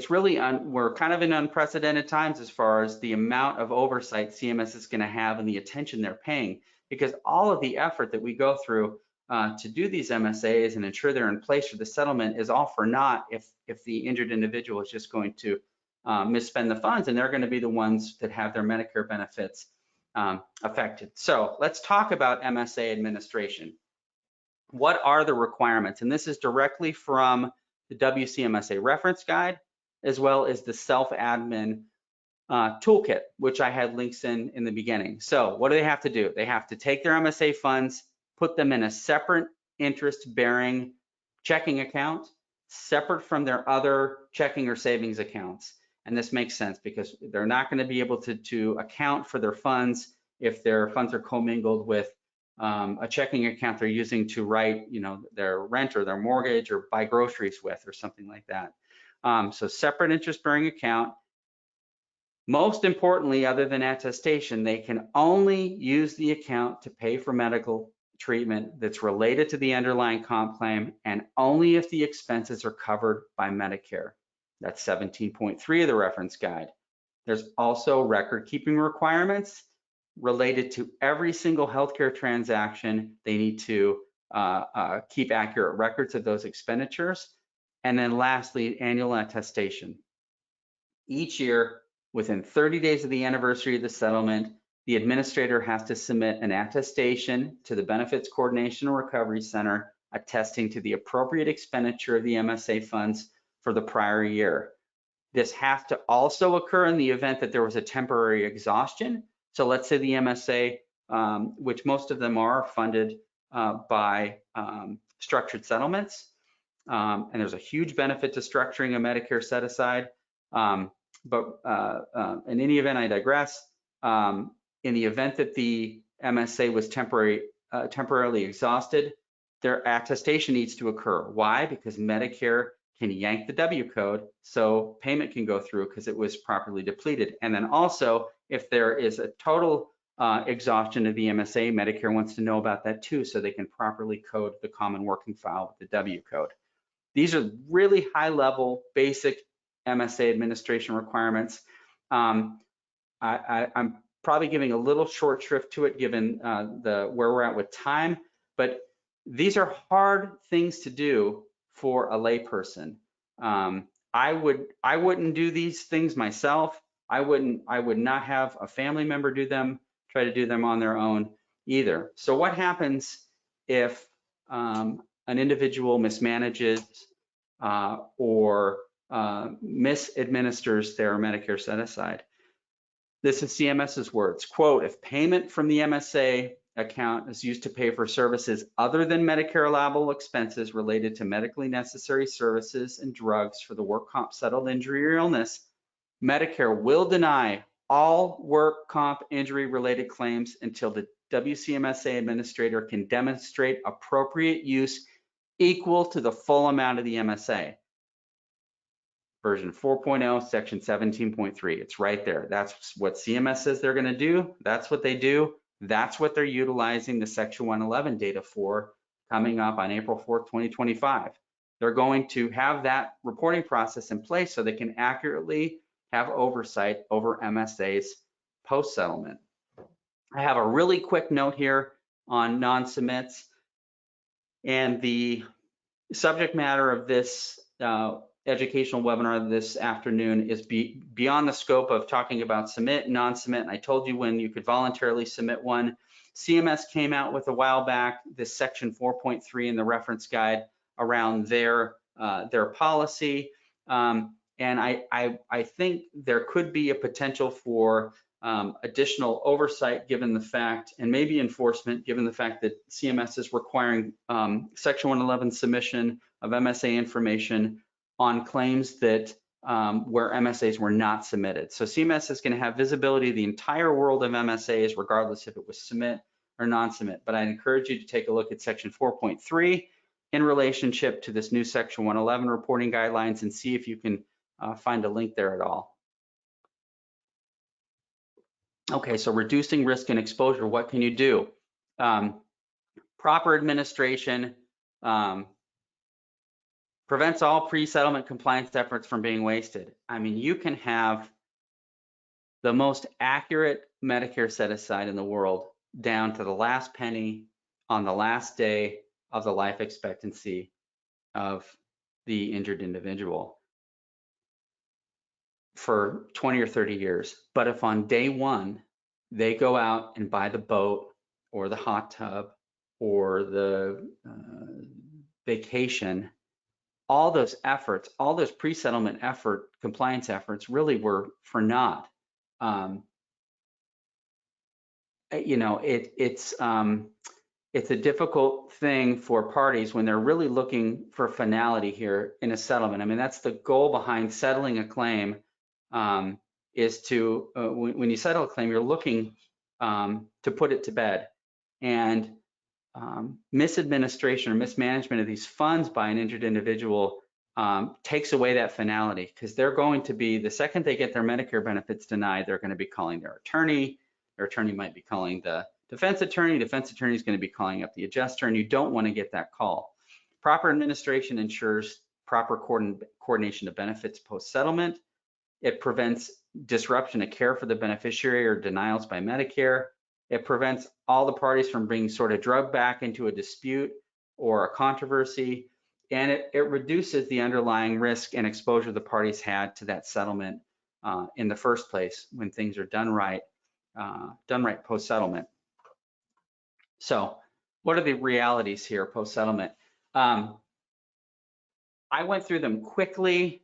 Speaker 2: really, we're kind of in unprecedented times as far as the amount of oversight CMS is going to have and the attention they're paying, because all of the effort that we go through to do these MSAs and ensure they're in place for the settlement is all for naught if the injured individual is just going to misspend the funds, and they're going to be the ones that have their Medicare benefits affected. So let's talk about MSA administration. What are the requirements? And this is directly from the WCMSA reference guide, as well as the self-admin toolkit, which I had links in the beginning. So what do they have to do? They have to take their MSA funds, put them in a separate interest-bearing checking account, separate from their other checking or savings accounts. And this makes sense because they're not going to be able to account for their funds if their funds are commingled with a checking account they're using to write, their rent or their mortgage or buy groceries with or something like that. So separate interest-bearing account. Most importantly, other than attestation, they can only use the account to pay for medical treatment that's related to the underlying comp claim, and only if the expenses are covered by Medicare. That's 17.3 of the reference guide. There's also record-keeping requirements related to every single healthcare transaction. They need to keep accurate records of those expenditures. And then lastly, annual attestation. Each year, within 30 days of the anniversary of the settlement, the administrator has to submit an attestation to the Benefits Coordination and Recovery Center attesting to the appropriate expenditure of the MSA funds for the prior year. This has to also occur in the event that there was a temporary exhaustion. So let's say the MSA, which most of them are funded by structured settlements, and there's a huge benefit to structuring a Medicare set-aside. But in any event, I digress. In the event that the MSA was temporarily exhausted, their attestation needs to occur. Why? Because Medicare can yank the W code so payment can go through because it was properly depleted. And then also, if there is a total exhaustion of the MSA, Medicare wants to know about that too so they can properly code the common working file with the W code. These are really high-level, basic MSA administration requirements. I'm probably giving a little short shrift to it given where we're at with time, but these are hard things to do for a layperson. I wouldn't do these things myself. I would not have a family member try to do them on their own either. So what happens if an individual mismanages or misadministers their Medicare set aside. This is CMS's words, quote, if payment from the MSA account is used to pay for services other than Medicare allowable expenses related to medically necessary services and drugs for the work comp settled injury or illness, Medicare will deny all work comp injury related claims until the WCMSA administrator can demonstrate appropriate use equal to the full amount of the MSA. Version 4.0, section 17.3. It's right there. That's what CMS says they're going to do. That's what they do. That's what they're utilizing the section 111 data for coming up on April 4th, 2025. They're going to have that reporting process in place so they can accurately have oversight over MSAs post-settlement. I have a really quick note here on non-submits, and the subject matter of this educational webinar this afternoon is beyond the scope of talking about submit, non-submit, and I told you when you could voluntarily submit one. CMS came out with a while back this section 4.3 in the reference guide around their policy, and I think there could be a potential for additional oversight given the fact, and maybe enforcement given the fact that CMS is requiring section 111 submission of MSA information on claims that where MSAs were not submitted. So CMS is going to have visibility of the entire world of MSAs, regardless if it was submit or non-submit. But I'd encourage you to take a look at section 4.3 in relationship to this new section 111 reporting guidelines and see if you can find a link there at all. Okay, so reducing risk and exposure, what can you do? Proper administration prevents all pre-settlement compliance efforts from being wasted. I mean, you can have the most accurate Medicare set aside in the world down to the last penny on the last day of the life expectancy of the injured individual for 20 or 30 years. But if on day one, they go out and buy the boat or the hot tub or the vacation, all those efforts, all those pre-settlement effort, compliance efforts really were for naught. You know, it's a difficult thing for parties when they're really looking for finality here in a settlement. I mean, that's the goal behind settling a claim, is to, when you settle a claim, you're looking to put it to bed. And misadministration or mismanagement of these funds by an injured individual takes away that finality, because they're going to be, the second they get their Medicare benefits denied, they're going to be calling their attorney might be calling the defense attorney is going to be calling up the adjuster, and you don't want to get that call. Proper administration ensures proper coordination of benefits post-settlement. It prevents disruption of care for the beneficiary or denials by Medicare. It prevents all the parties from being sort of drugged back into a dispute or a controversy, and it reduces the underlying risk and exposure the parties had to that settlement in the first place when things are done right post-settlement. So what are the realities here post-settlement? I went through them quickly,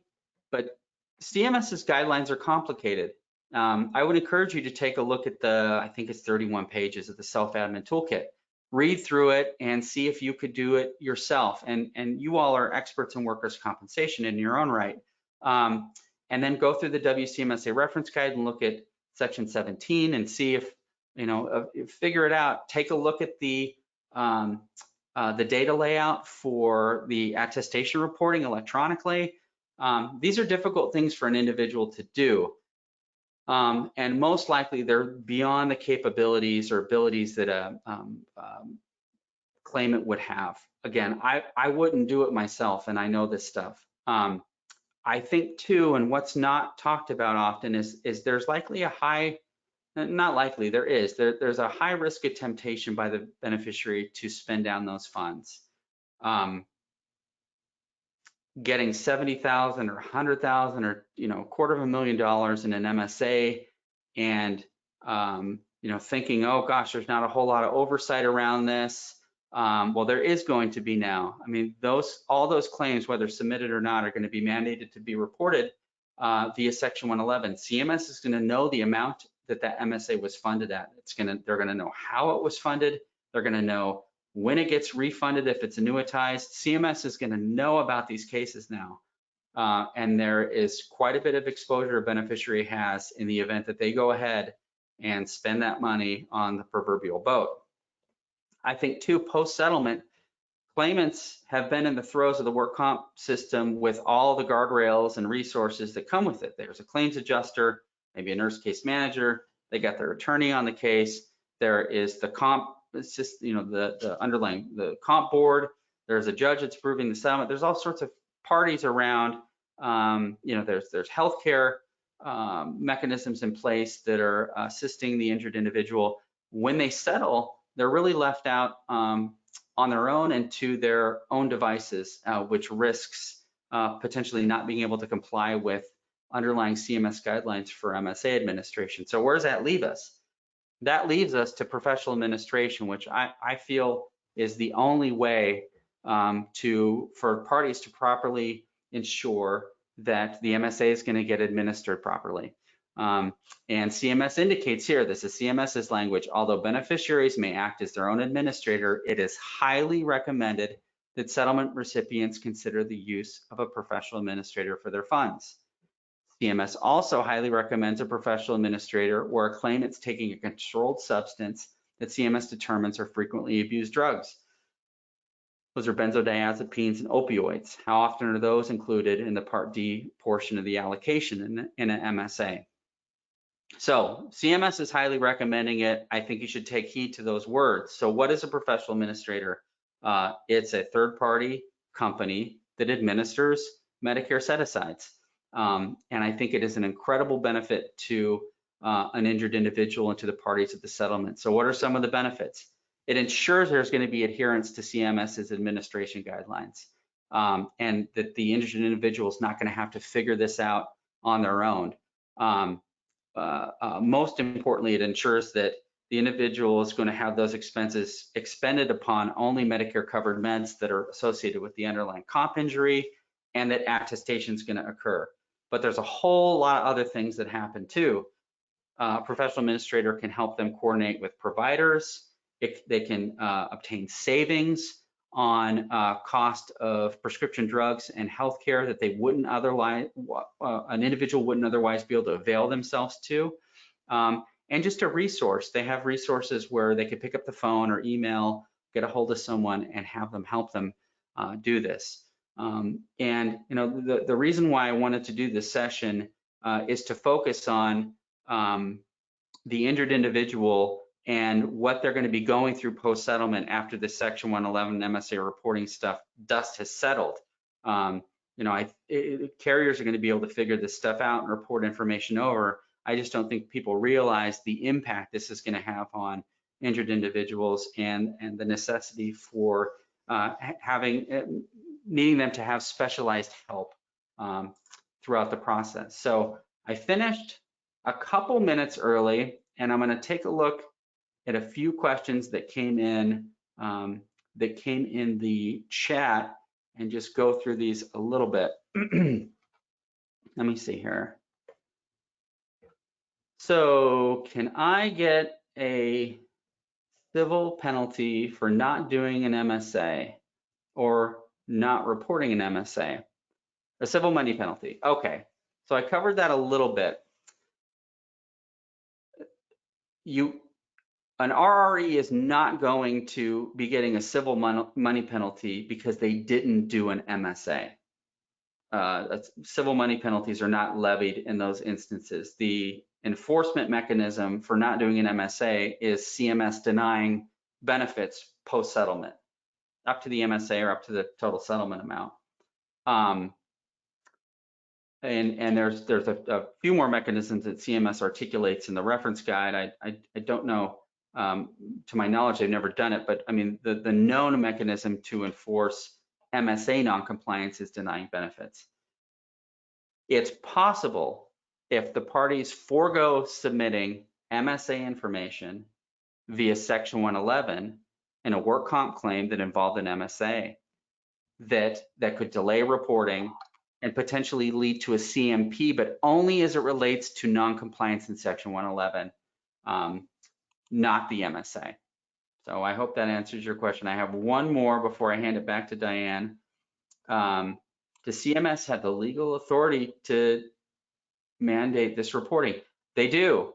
Speaker 2: but CMS's guidelines are complicated. I would encourage you to take a look at I think it's 31 pages of the self-admin toolkit. Read through it and see if you could do it yourself. And you all are experts in workers' compensation in your own right. And then go through the WCMSA reference guide and look at section 17 and see if, you know, figure it out. Take a look at the data layout for the attestation reporting electronically. These are difficult things for an individual to do. And most likely they're beyond the capabilities or abilities that a claimant would have. Again, I wouldn't do it myself, and I know this stuff. I think too, and what's not talked about often is there's likely a high, not likely, there's a high risk of temptation by the beneficiary to spend down those funds. Getting $70,000 or $100,000 or, you know, $250,000 in an MSA, and you know, thinking, oh gosh, there's not a whole lot of oversight around this. Well, there is going to be now. I mean, all those claims, whether submitted or not, are going to be mandated to be reported via Section 111. CMS is going to know the amount that that MSA was funded at. They're going to know how it was funded. They're going to know when it gets refunded if it's annuitized. CMS is going to know about these cases now. And there is quite a bit of exposure a beneficiary has in the event that they go ahead and spend that money on the proverbial boat. I think too, post-settlement, claimants have been in the throes of the work comp system with all the guardrails and resources that come with it. There's a claims adjuster, maybe a nurse case manager, they got their attorney on the case. There is the comp, it's just, the underlying, the comp board. There's a judge that's approving the settlement. There's all sorts of parties around. There's healthcare mechanisms in place that are assisting the injured individual. When they settle, they're really left out on their own and to their own devices, which risks potentially not being able to comply with underlying CMS guidelines for MSA administration. So where does that leave us? That leaves us to professional administration, which I feel is the only way for parties to properly ensure that the MSA is going to get administered properly. And CMS indicates here, this is CMS's language, although beneficiaries may act as their own administrator, it is highly recommended that settlement recipients consider the use of a professional administrator for their funds. CMS also highly recommends a professional administrator where a claimant's taking a controlled substance that CMS determines are frequently abused drugs. Those are benzodiazepines and opioids. How often are those included in the Part D portion of the allocation in an MSA? So CMS is highly recommending it. I think you should take heed to those words. So what is a professional administrator? It's a third-party company that administers Medicare set-asides. And I think it is an incredible benefit to an injured individual and to the parties of the settlement. So what are some of the benefits? It ensures there's going to be adherence to CMS's administration guidelines, and that the injured individual is not going to have to figure this out on their own. Most importantly, it ensures that the individual is going to have those expenses expended upon only Medicare covered meds that are associated with the underlying comp injury, and that attestation is going to occur. But there's a whole lot of other things that happen too. Professional administrator can help them coordinate with providers. They can obtain savings on cost of prescription drugs and healthcare that they wouldn't otherwise, an individual wouldn't otherwise be able to avail themselves to. And just a resource. They have resources where they could pick up the phone or email, get a hold of someone, and have them help them do this. And the reason why I wanted to do this session is to focus on the injured individual and what they're going to be going through post-settlement after the Section 111 MSA reporting stuff, dust has settled. Carriers are going to be able to figure this stuff out and report information over. I just don't think people realize the impact this is going to have on injured individuals and the necessity for needing them to have specialized help throughout the process. So I finished a couple minutes early, and I'm going to take a look at a few questions that came in the chat and just go through these a little bit. Let me see here. So can I get a civil penalty for not doing an MSA or not reporting an MSA? A civil money penalty. Okay, so I covered that a little bit. An RRE is not going to be getting a civil money penalty because they didn't do an MSA. Civil money penalties are not levied in those instances. The enforcement mechanism for not doing an MSA is CMS denying benefits post-settlement, up to the MSA or up to the total settlement amount. And there's a few more mechanisms that CMS articulates in the reference guide. I don't know, to my knowledge, they've never done it, but I mean, the known mechanism to enforce MSA noncompliance is denying benefits. It's possible if the parties forego submitting MSA information via Section 111 in a work comp claim that involved an MSA that could delay reporting and potentially lead to a CMP, but only as it relates to non-compliance in Section 111, not the MSA. So I hope that answers your question. I have one more before I hand it back to Diane. Does CMS have the legal authority to mandate this reporting? They do.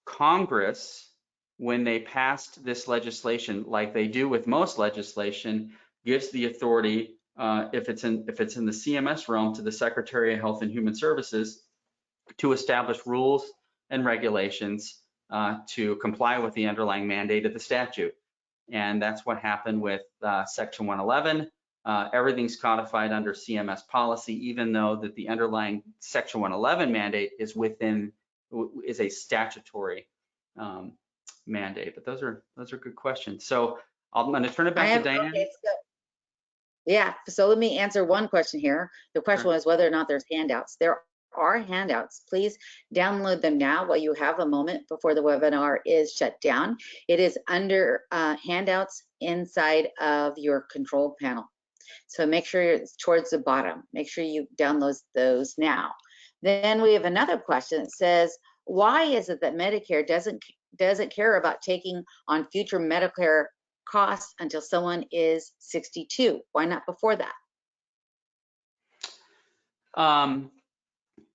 Speaker 2: Congress, when they passed this legislation, like they do with most legislation, gives the authority, if it's in the CMS realm, to the Secretary of Health and Human Services to establish rules and regulations to comply with the underlying mandate of the statute. And that's what happened with Section 111. Everything's codified under CMS policy, even though that the underlying Section 111 mandate is a statutory mandate. But those are good questions. So I'm going to turn it back to Diane.
Speaker 1: Okay, yeah, so let me answer one question here. The question was whether or not there's handouts. There are handouts. Please download them now while you have a moment before the webinar is shut down. It is under handouts inside of your control panel. So make sure it's towards the bottom. Make sure you download those now. Then we have another question that says, why is it that Medicare doesn't care about taking on future Medicare costs until someone is 62? Why not before that?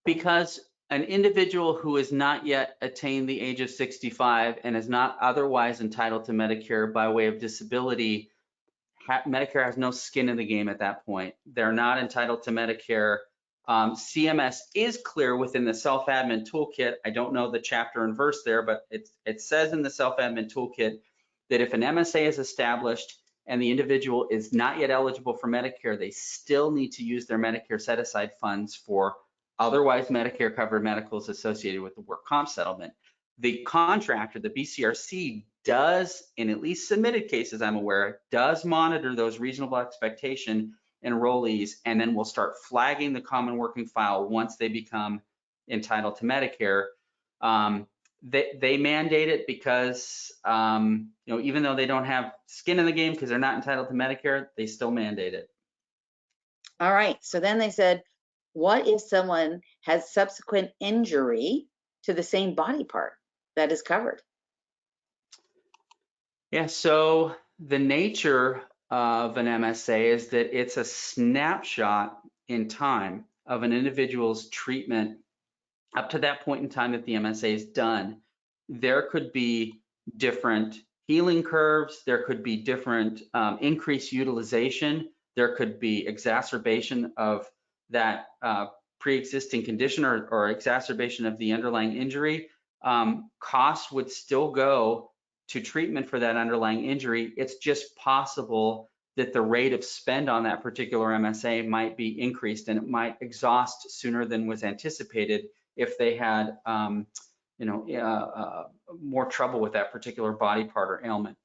Speaker 2: Because an individual who has not yet attained the age of 65 and is not otherwise entitled to Medicare by way of disability, Medicare has no skin in the game at that point. They're not entitled to Medicare. CMS is clear within the self-admin toolkit. I don't know the chapter and verse there, but it says in the self-admin toolkit that if an MSA is established and the individual is not yet eligible for Medicare, they still need to use their Medicare set-aside funds for otherwise Medicare covered medicals associated with the work comp settlement. The contractor, the BCRC, does, in at least submitted cases I'm aware, does monitor those reasonable expectation enrollees, and then will start flagging the common working file once they become entitled to Medicare. They mandate it because, even though they don't have skin in the game because they're not entitled to Medicare, they still mandate it.
Speaker 1: All right, so then they said, what if someone has subsequent injury to the same body part that is covered?
Speaker 2: Yeah, so the nature of an MSA is that it's a snapshot in time of an individual's treatment up to that point in time that the MSA is done. There could be different healing curves, there could be different increased utilization, there could be exacerbation of that pre-existing condition or exacerbation of the underlying injury. Costs would still go to treatment for that underlying injury. It's just possible that the rate of spend on that particular MSA might be increased and it might exhaust sooner than was anticipated if they had more trouble with that particular body part or ailment.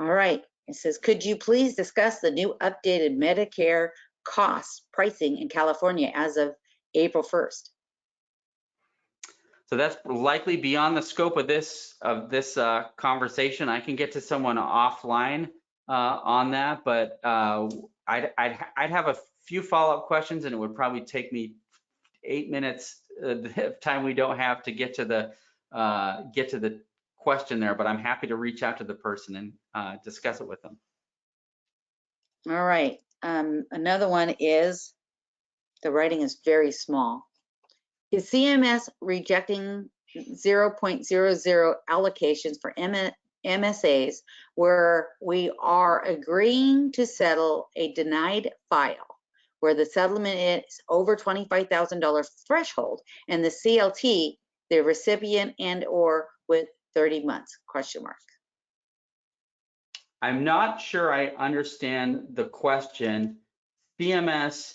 Speaker 1: All right, it says, could you please discuss the new updated Medicare cost pricing in California as of April 1st?
Speaker 2: So that's likely beyond the scope of this conversation. I can get to someone offline on that, but I'd have a few follow-up questions, and it would probably take me 8 minutes of time we don't have to get to the question there. But I'm happy to reach out to the person and discuss it with them.
Speaker 1: All right. Another one is, the writing is very small. Is CMS rejecting 0.00 allocations for MSAs where we are agreeing to settle a denied file where the settlement is over $25,000 threshold and the CLT, the recipient and or with 30 months, question mark?
Speaker 2: I'm not sure I understand the question. CMS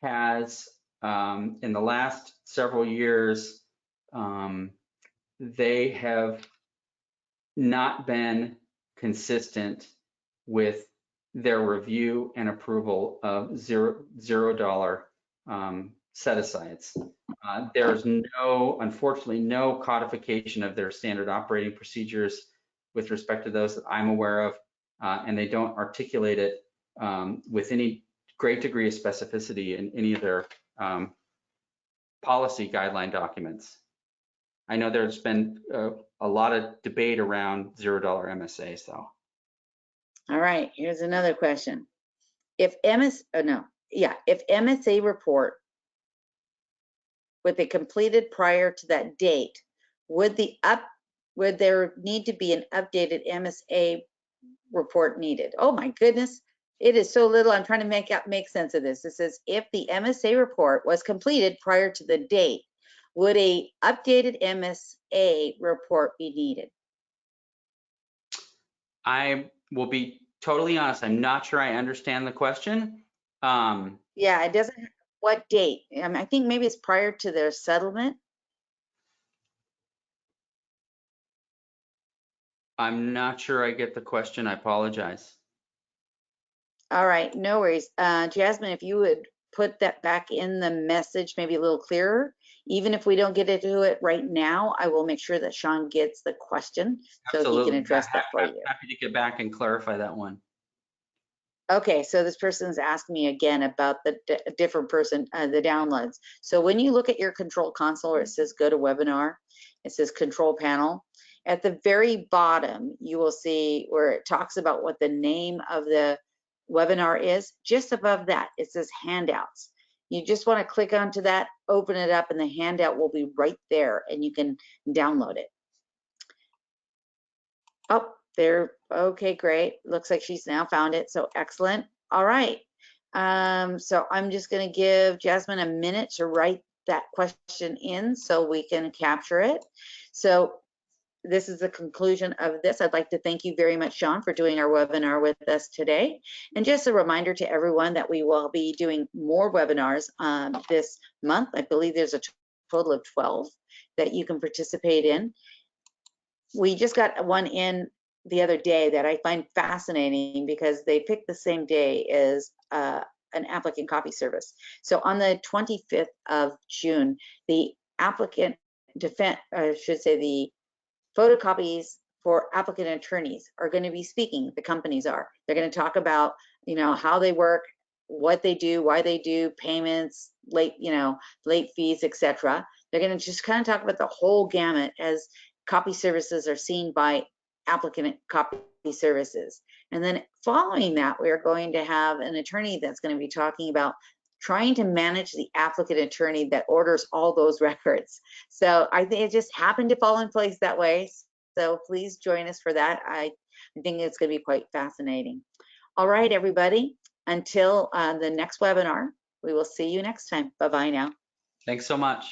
Speaker 2: has, in the last several years, they have not been consistent with their review and approval of $0 set-asides. There's unfortunately, no codification of their standard operating procedures with respect to those that I'm aware of, and they don't articulate it with any great degree of specificity in any of their policy guideline documents. I know there's been a lot of debate around $0 MSAs though.
Speaker 1: All right, here's another question. If MSA report with it completed prior to that date, would there need to be an updated MSA report needed? Oh my goodness, it is so little. I'm trying to make sense of this. It says if the MSA report was completed prior to the date, would a updated MSA report be needed?
Speaker 2: I will be totally honest, I'm not sure I understand the question.
Speaker 1: Yeah, it doesn't, what date? I think maybe it's prior to their settlement.
Speaker 2: I'm not sure I get the question. I apologize.
Speaker 1: All right, no worries. Jasmine, if you would put that back in the message, maybe a little clearer. Even if we don't get into it right now, I will make sure that Shawn gets the question so he can address that for you.
Speaker 2: Happy to get back and clarify that one.
Speaker 1: Okay, so this person's asked me again about the different person, the downloads. So when you look at your control console where it says go to webinar, it says control panel. At the very bottom, you will see where it talks about what the name of the webinar is. Just above that, it says handouts. You just want to click onto that, open it up, and the handout will be right there and you can download it. Oh, there. Okay, great. Looks like she's now found it. So excellent. All right. So I'm just going to give Jasmine a minute to write that question in so we can capture it. So this is the conclusion of this. I'd like to thank you very much, Shawn, for doing our webinar with us today. And just a reminder to everyone that we will be doing more webinars this month. I believe there's a total of 12 that you can participate in. We just got one in the other day that I find fascinating because they picked the same day as an applicant copy service. So on the 25th of June, the applicant defense, I should say the photocopies for applicant attorneys are going to be speaking. The companies are. They're going to talk about, you know, how they work, what they do, why they do, payments, late fees, etc. They're going to just kind of talk about the whole gamut as copy services are seen by applicant copy services. And then following that, we are going to have an attorney that's going to be talking about trying to manage the applicant attorney that orders all those records. So I think it just happened to fall in place that way. So please join us for that. I think it's going to be quite fascinating. All right, everybody, until the next webinar, we will see you next time. Bye-bye now.
Speaker 2: Thanks so much.